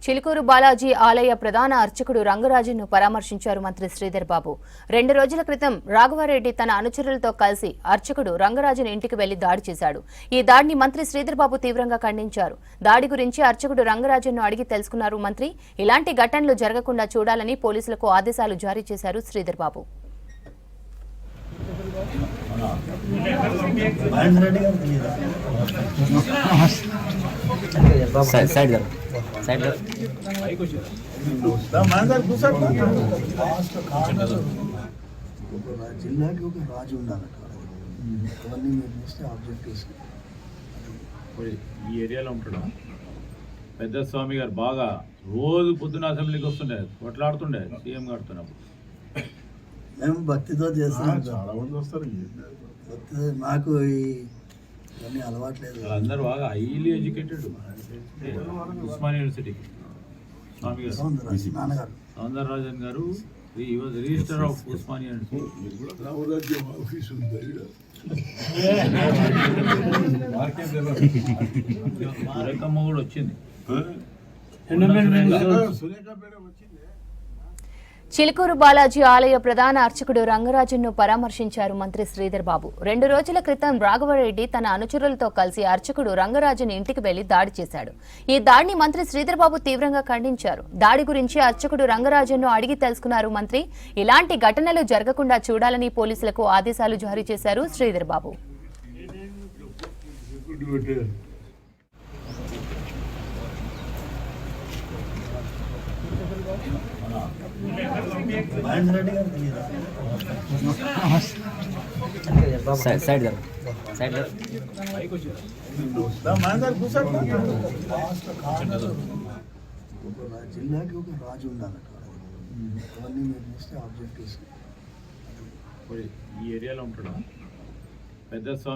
చిలుకూరు బాలాజీ ఆలయ ప్రధాన అర్చకుడు రంగరాజన్ను పరామర్శించారు మంత్రి శ్రీధర్ బాబు. 2 రోజుల క్రితం రాఘవారెడ్డి తన అనుచరులతో కలిసి అర్చకుడు రంగరాజన్ ఇంటికి వెళ్లి దాడి చేశాడు. ఈ దాడిని మంత్రి శ్రీధర్ బాబు తీవ్రంగా ఖండించారు. దాడి గురించి అర్చకుడు రంగరాజన్ను అడిగి తెలుసుకున్నారు మంత్రి. ఇలాంటి ఘటనలు జరగకుండా చూడాలని పోలీసులకు ఆదేశాలు జారీ చేశారు శ్రీధర్ బాబు. జిల్లాకి ఒక రాజు ఉండాలట. అవన్నీ మీరు చూస్తే ఆబ్జెక్టివ్స్ ఈ ఏరియాలో ఉంటాడు పెద్ద స్వామి గారు బాగా రోజు పొద్దున అసెంబ్లీకి వస్తుండే కొట్లాడుతుండే సీఎం గారుతున్నప్పుడు. మేము భక్తితో చేస్తున్నాం. చాలా మంది వస్తారు. భక్తితో మాకు ఇవన్నీ అలవాట్లేదు. వాళ్ళందరూ బాగా హైలీ ఎడ్యుకేటెడ్. ఉస్మానియా యూనివర్సిటీకి స్వామి గారు నాన్నగారు సౌందరరాజన్ గారు he was register of Osmania university. Surekhamma కూడా వచ్చింది. చిలుకూరు బాలాజీ ఆలయ ప్రధాన అర్చకుడు రంగరాజన్ను పరామర్శించారు మంత్రి శ్రీధర్ బాబు. 2 రోజుల క్రితం రాఘవరెడ్డి తన అనుచరులతో కలిసి అర్చకుడు రంగరాజన్ ఇంటికి వెళ్లి దాడి చేశాడు. ఈ దాడిని మంత్రి శ్రీధర్ బాబు తీవ్రంగా ఖండించారు. దాడి గురించి అర్చకుడు రంగరాజన్ను అడిగి తెలుసుకున్నారు మంత్రి. ఇలాంటి ఘటనలు జరగకుండా చూడాలని పోలీసులకు ఆదేశాలు జారీ చేశారు శ్రీధర్ బాబు. జిల్లాకి ఒక రాజు ఉండాలట. అవన్నీ మీరు చూస్తే ఆబ్జెక్టివ్స్ ఈ ఏరియాలో ఉంటాడు పెద్ద స్వామి